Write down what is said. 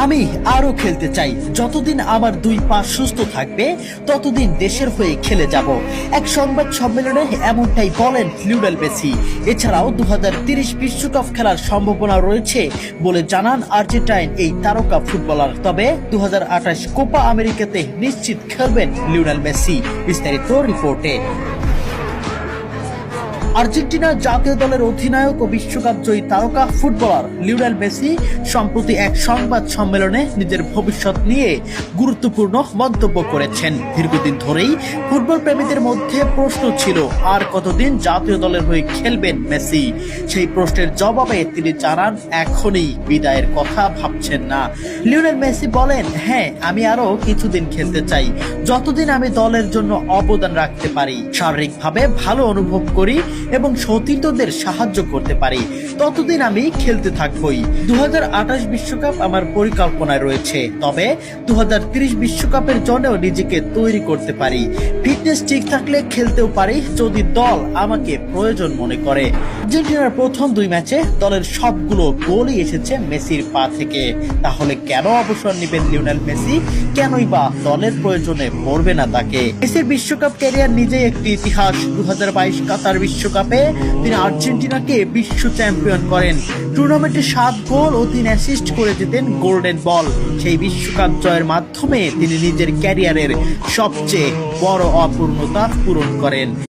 আমি আরো খেলতে চাই। যতদিন আমার দুই পা সুস্থ থাকবে ততদিন দেশের হয়ে খেলে যাব। এক সংবাদ সম্মেলনে এমনটাই বলেন লিওনেল মেসি। এছাড়াও 2030 বিশ্বকাপ খেলার সম্ভাবনা রয়েছে বলে জানান আর্জেন্টাইন এই তারকা ফুটবলার। তবে 2028 কোপা আমেরিকাতে নিশ্চিত খেলবেন লিওনেল মেসি। বিস্তারিত রিপোর্টে। আর্জেন্টিনা জাতীয় দলের অধিনায়ক ও বিশ্বকাপ জয়ী তারকা ফুটবলার লিওনেল মেসি সম্প্রতি এক সংবাদ সম্মেলনে নিজের ভবিষ্যৎ নিয়ে গুরুত্বপূর্ণ মন্তব্য করেছেন। দীর্ঘদিন ধরেই ফুটবল প্রেমীদের মধ্যে প্রশ্ন ছিল আর কতদিন জাতীয় দলের হয়ে খেলবেন মেসি। সেই প্রশ্নের জবাবে তিনি জানান এখনই বিদায়ের কথা ভাবছেন না। লিওনেল মেসি বলেন, হ্যাঁ, আমি আরো কিছুদিন খেলতে চাই। যতদিন আমি দলের জন্য অবদান রাখতে পারি, শারীরিকভাবে ভালো অনুভব করি এবং সতীর্থদের সাহায্য করতে পারি, ততদিন আমি খেলতে থাকবই। 2028 বিশ্বকাপ আমার পরিকল্পনায় রয়েছে, তবে 2030 বিশ্বকাপের জন্যও নিজেকে তৈরি করতে পারি। ফিটনেস ঠিক থাকলে খেলতেও পারি যদি দল আমাকে প্রয়োজন মনে করে। আর্জেন্টিনার প্রথম দুই ম্যাচে দলের সবগুলো গোলই এসেছে মেসির পা থেকে। তাহলে কেন অবসর নেবেন লিওনেল মেসি? কেনই বা দলের প্রয়োজনে পড়বে না তাকে? মেসির বিশ্বকাপ ক্যারিয়ার নিজেই একটি ইতিহাস। 2022 কাতার বিশ্বকাপে তিনি আর্জেন্টিনাকে বিশ্ব চ্যাম্পিয়ন করেন। টুর্নামেন্টে 7 গোল ও 3 অ্যাসিস্ট করে জিতেন গোল্ডেন বল। সেই বিশ্বকাপ জয়ের মাধ্যমে তিনি নিজের ক্যারিয়ারের সবচেয়ে বড় অপূর্ণতা পূরণ করেন।